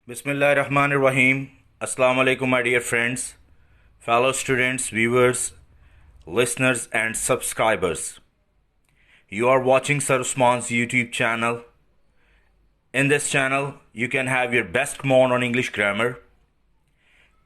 Bismillahirrahmanirrahim. Assalamu alaikum, my dear friends, fellow students, viewers, listeners, and subscribers. You are watching Sir Usman's YouTube channel. In this channel, you can have your best mode on English grammar.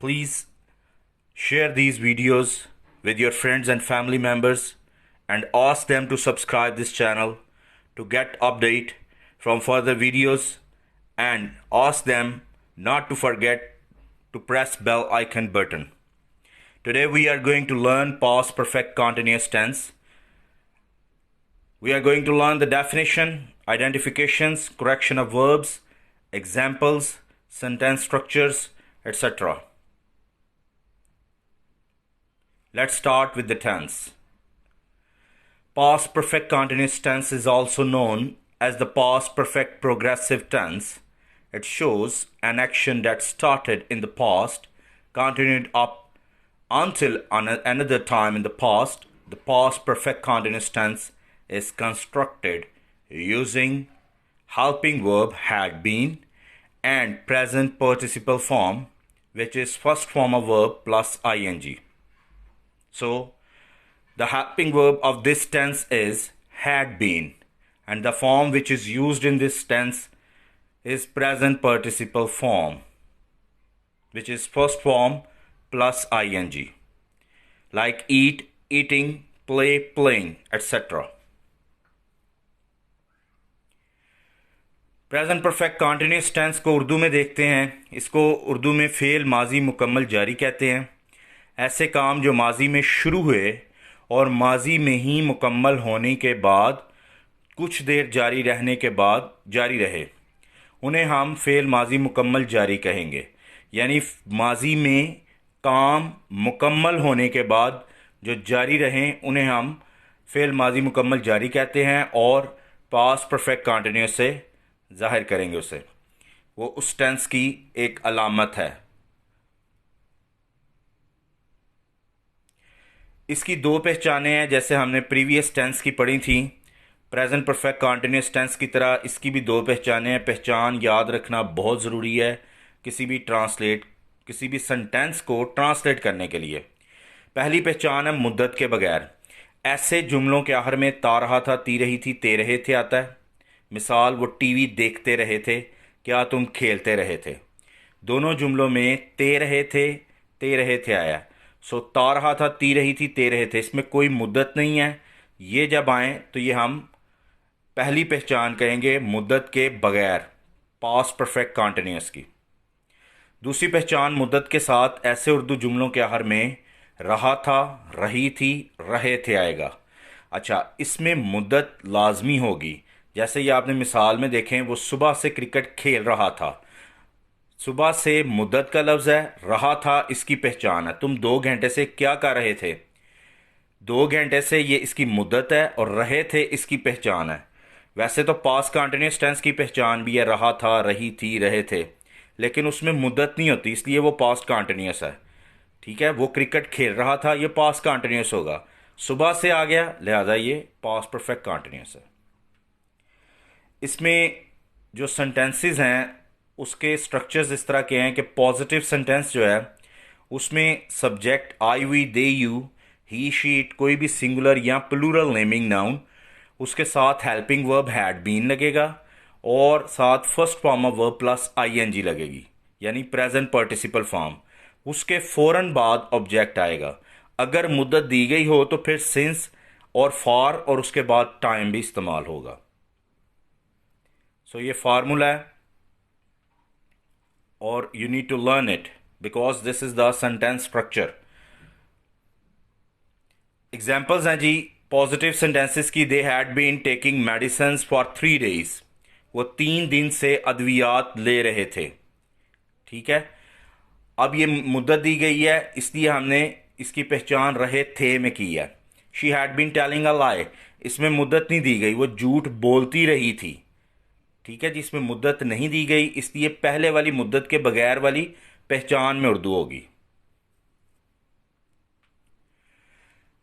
Please share these videos with your friends and family members and ask them to subscribe this channel to get update from further videos, and ask them not to forget to press bell icon button. Today we are going to learn past perfect continuous tense. We are going to learn the definition, identifications, correction of verbs, examples, sentence structures, etc. Let's start with the tense. Past perfect continuous tense is also known as the past perfect progressive tense. It shows an action that started in the past, continued up until another time in the past. The past perfect continuous tense is constructed using helping verb had been and present participle form, which is first form of verb plus ing. So, the helping verb of this tense is had been, and the form which is used in this tense is present participle form, which is first form plus ing, like eat, eating, play, playing, etc. Present perfect continuous tense को उर्दू में देखते हैं। इसको उर्दू में fail माजी मुकम्मल जारी कहते हैं। ऐसे काम जो माजी में शुरू हुए और माजी में ही मुकम्मल होने के बाद कुछ देर जारी रहने के बाद जारी रहे, उन्हें हम फेल माजी मुकम्मल जारी कहेंगे। यानी माजी में काम मुकम्मल होने के बाद जो जारी रहें उन्हें हम फेल माजी मुकम्मल जारी कहते हैं, और पास्ट परफेक्ट कंटिन्यूअस से जाहिर करेंगे उसे। वो उस टेंस की एक अलामत है। इसकी दो पहचानें हैं, जैसे हमने प्रीवियस टेंस की पढ़ी थी। प्रेजेंट परफेक्ट कॉन्टिन्यूस टेंस की तरह इसकी भी दो पहचानें हैं। पहचान याद रखना बहुत ज़रूरी है किसी भी सेंटेंस को ट्रांसलेट करने के लिए। पहली पहचान है मुद्दत के बगैर। ऐसे जुमलों के आखिर में ता रहा था, ती रही थी, ते रहे थे आता है। मिसाल, वो टीवी देखते रहे थे, क्या तुम खेलते रहे थे। दोनों जुमलों में ते रहे थे आया। सो ता रहा था, ती रही थी, ते रहे थे, इसमें कोई मुद्दत नहीं है। ये जब आए तो ये हम पहली पहचान कहेंगे मुद्दत के बगैर, पास्ट परफेक्ट कॉन्टिन्यूअस की। दूसरी पहचान मुद्दत के साथ ऐसे उर्दू जुमलों के आखिर में रहा था, रही थी, रहे थे आएगा। अच्छा, इसमें मुद्दत लाजमी होगी। जैसे ये आपने मिसाल में देखें, वो सुबह से क्रिकेट खेल रहा था। सुबह से मुद्दत का लफ्ज़ है, रहा था इसकी पहचान है। तुम 2 घंटे से क्या कर रहे थे? 2 घंटे से ये इसकी मुद्दत है, और रहे थे इसकी पहचान है। वैसे तो पास्ट कंटिन्यूअस टेंस की पहचान भी है, रहा था, रही थी, रहे थे, लेकिन उसमें मुद्दत नहीं होती, इसलिए वो पास्ट कंटिन्यूअस है। ठीक है, वो क्रिकेट खेल रहा था, ये पास्ट कंटिन्यूअस होगा। सुबह से आ गया, लिहाजा ये पास्ट परफेक्ट कंटिन्यूअस है। इसमें जो सेंटेंसेस हैं उसके स्ट्रक्चर्स इस तरह के हैं कि पॉजिटिव सेंटेंस जो है उसमें subject I, we, they, you, he, she, it, कोई भी सिंगुलर या प्लूरल नेमिंग नाउन, उसके साथ हेल्पिंग वर्ब हैड बीन लगेगा, और साथ first form of verb plus ING लगेगी, यानी प्रेजेंट पार्टिसिपल फॉर्म। उसके फौरन बाद ऑब्जेक्ट आएगा। अगर मुद्दत दी गई हो तो फिर सिंस और फॉर, और उसके बाद टाइम भी इस्तेमाल होगा। सो ये फार्मूला है, और you need to learn it because this is the sentence structure. Examples हैं जी पॉजिटिव सेंटेंसेस की। They had been taking medicine for 3 days। वो 3 दिन से अद्वियात ले रहे थे। ठीक है, अब ये मुद्दत दी गई है, इसलिए हमने इसकी पहचान रहे थे में की है। She had been telling a lie, इसमें मुद्दत नहीं दी गई, वो झूठ बोलती रही थी। ठीक है, जिसमें मुद्दत नहीं दी गई, इसलिए पहले वाली मुद्दत के बगैर वाली पहचान में उर्दू होगी।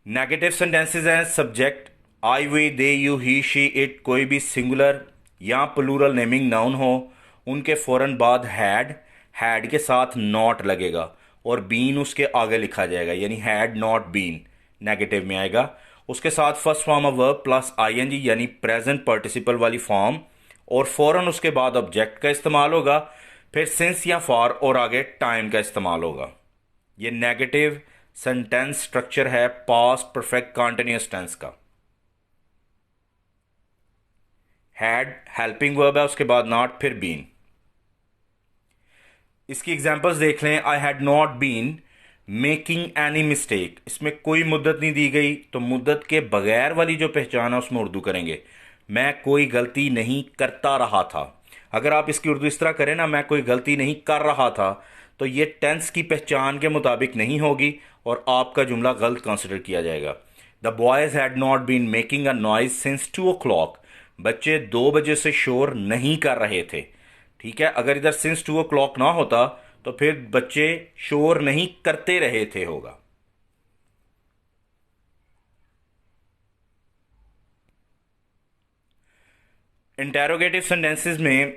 नेगेटिव सेंटेंसेस हैं subject I, way, they, you, he, she, it, कोई भी सिंगुलर या प्लूरल नेमिंग नाउन हो, उनके फ़ौरन बाद हैड के साथ नॉट लगेगा और बीन उसके आगे लिखा जाएगा, यानी हैड नॉट बीन नेगेटिव में आएगा। उसके साथ first form of verb plus ING यानी प्रेजेंट पार्टिसिपल वाली फॉर्म, और फ़ौरन उसके बाद ऑब्जेक्ट का इस्तेमाल होगा, फिर सिंस या फॉर और आगे टाइम का इस्तेमाल होगा। ये नेगेटिव सेंटेंस स्ट्रक्चर है पास्ट परफेक्ट कॉन्टिन्यूअस टेंस का। हैड हेल्पिंग वर्ब है, उसके बाद नॉट, फिर बीन। इसकी एग्जांपल्स देख लें। I had not been making any mistake, इसमें कोई मुद्दत नहीं दी गई, तो मुद्दत के बगैर वाली जो पहचान है उसमें उर्दू करेंगे मैं कोई गलती नहीं करता रहा था। अगर आप इसकी उर्दू इस तरह करें ना, मैं कोई गलती नहीं कर रहा था, तो ये टेंस की पहचान के मुताबिक नहीं होगी और आपका जुमला गलत कंसिडर किया जाएगा। The boys had not been making a noise since 2 o'clock, बच्चे 2 बजे से शोर नहीं कर रहे थे। ठीक है, अगर इधर सिंस 2 o'clock ना होता तो फिर बच्चे शोर नहीं करते रहे थे होगा। इंटेरोगेटिव सेंटेंसेस में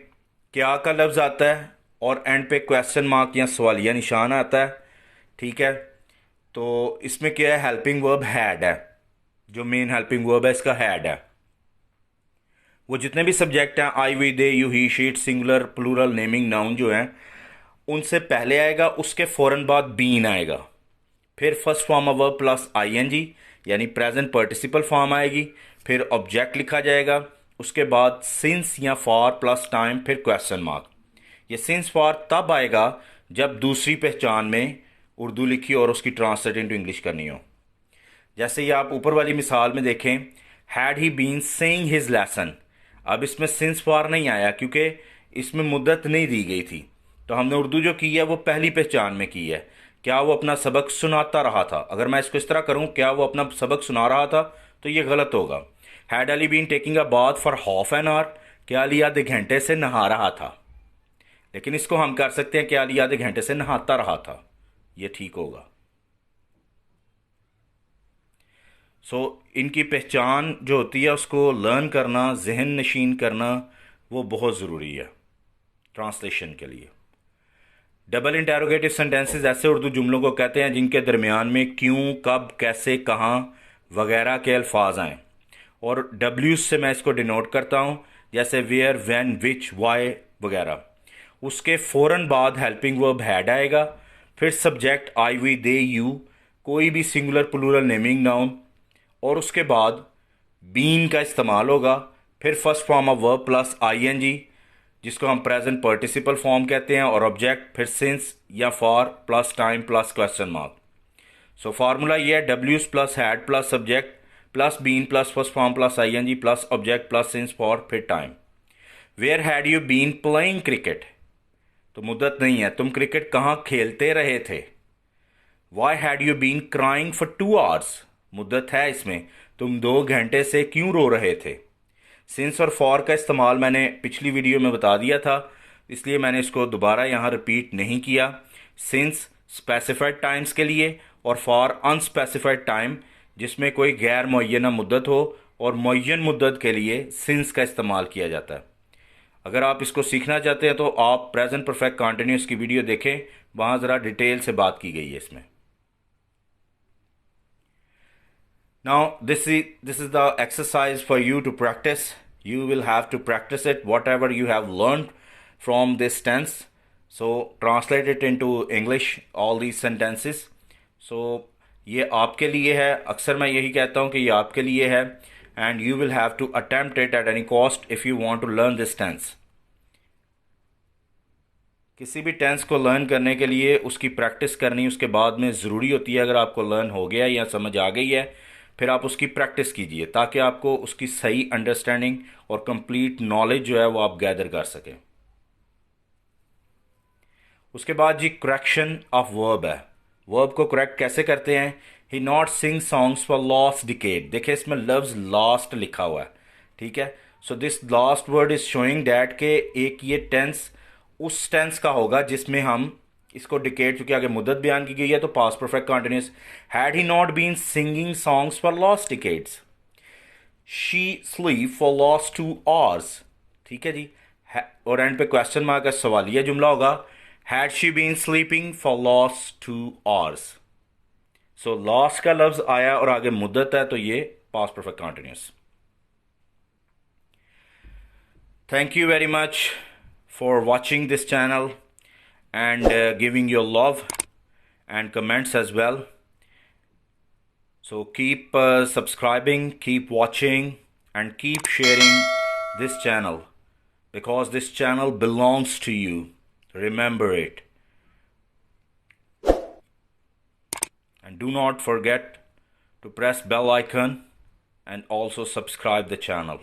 क्या का लफ्ज़ आता है और एंड पे क्वेश्चन मार्क या सवालिया निशान आता है। ठीक है, तो इसमें क्या है, हेल्पिंग वर्ब हैड है, जो मेन हेल्पिंग वर्ब है इसका हैड है। वो जितने भी सब्जेक्ट हैं, I we they you he she it, singular plural naming noun जो हैं, उनसे पहले आएगा, उसके फ़ौरन बाद बीन आएगा, फिर first form of verb plus ING यानी प्रेजेंट पार्टिसिपल फॉर्म आएगी, फिर ऑब्जेक्ट लिखा जाएगा, उसके बाद सिंस या फॉर प्लस टाइम, फिर क्वेश्चन मार्क। ये सिंस फॉर तब आएगा जब दूसरी पहचान में उर्दू लिखी और उसकी ट्रांसलेट इनटू इंग्लिश करनी हो। जैसे ये आप ऊपर वाली मिसाल में देखें, had he been saying his lesson, अब इसमें सिंस फॉर नहीं आया क्योंकि इसमें मुद्दत नहीं दी गई थी, तो हमने उर्दू जो की है वो पहली पहचान में की है। क्या वो अपना सबक सुनाता रहा था? अगर मैं इसको इस तरह करूं, क्या वो अपना सबक सुना रहा था, तो ये गलत होगा। Had Ali been taking a bath for half an hour, क्या अली आधे घंटे से नहा रहा था। लेकिन इसको हम कर सकते हैं, क्या अली आधे घंटे से नहाता रहा था, ये ठीक होगा। इनकी पहचान जो होती है उसको लर्न करना, जहन नशीन करना, वो बहुत ज़रूरी है ट्रांसलेशन के लिए। डबल इंटेरोगेटिव सेंटेंसेस ऐसे उर्दू जुमलों को कहते हैं जिनके दरमियान में क्यों, कब, कैसे, कहाँ वगैरह के अल्फाज आएँ, और डब्ल्यू से मैं इसको डिनोट करता हूँ, जैसे वेयर, व्हेन, विच, वाई वगैरह। उसके फ़ौरन बाद हेल्पिंग वर्ब हैड आएगा, फिर subject I we they you, कोई भी सिंगुलर प्लूरल नेमिंग नाउन, और उसके बाद बीन का इस्तेमाल होगा, फिर first form of verb plus ING जिसको हम प्रेजेंट पार्टिसिपल फॉर्म कहते हैं, और ऑब्जेक्ट, फिर सिंस या for plus time plus question mark. So formula ये है, डब्ल्यूज plus had plus subject plus been plus first form plus ING plus object plus since for फिर time. Where had you been playing cricket, तो मुद्दत नहीं है, तुम cricket कहाँ खेलते रहे थे। Why had you been crying for 2 hours, मुद्दत है इसमें, तुम 2 घंटे से क्यों रो रहे थे। सिंस और फॉर का इस्तेमाल मैंने पिछली वीडियो में बता दिया था, इसलिए मैंने इसको दोबारा यहाँ रिपीट नहीं किया। सिंस स्पेसिफाइड टाइम्स के लिए और फॉर अनस्पेसिफाइड टाइम जिसमें कोई गैर मुअय्यना मुद्दत हो, और मुअय्यन मुद्दत के लिए सिंस का इस्तेमाल किया जाता है। अगर आप इसको सीखना चाहते हैं तो आप प्रेजेंट परफेक्ट कॉन्टिन्यूस की वीडियो देखें, वहाँ ज़रा डिटेल से बात की गई है इसमें। Now this is the exercise for you to practice. You will have to practice it whatever you have learned from this tense. So translate it into English, all these sentences. So ये आपके लिए है, अक्सर मैं यही कहता हूँ कि ये आपके लिए है, and you will have to attempt it at any cost if you want to learn this tense. किसी भी टेंस को लर्न करने के लिए उसकी प्रैक्टिस करनी उसके बाद में ज़रूरी होती है। अगर आपको लर्न हो गया या समझ आ गई है, फिर आप उसकी प्रैक्टिस कीजिए ताकि आपको उसकी सही अंडरस्टैंडिंग और कंप्लीट नॉलेज जो है वो आप गैदर कर सकें। उसके बाद जी करेक्शन ऑफ वर्ब है। वर्ब को करेक्ट कैसे करते हैं? He not sing songs for last decade, देखिए इसमें लफ्ज लास्ट लिखा हुआ है। ठीक है, so this last word is showing that के एक ये टेंस उस टेंस का होगा जिसमें हम इसको डिकेड, चूंकि आगे मुद्दत बयान की गई है तो past perfect continuous. Had he not been singing songs for lost decades, she sleep for lost 2 hours। ठीक है जी, और एंड पे क्वेश्चन मार्क का सवालिया जुमला होगा, had she been sleeping for last 2 hours. सो लास्ट का लफ्ज आया और आगे मुद्दत है, तो ये past perfect continuous. Thank you very much for watching this channel and giving your love and comments as well. So keep subscribing, keep watching, and keep sharing this channel, because this channel belongs to you. Remember it. And do not forget to press bell icon and also subscribe the channel.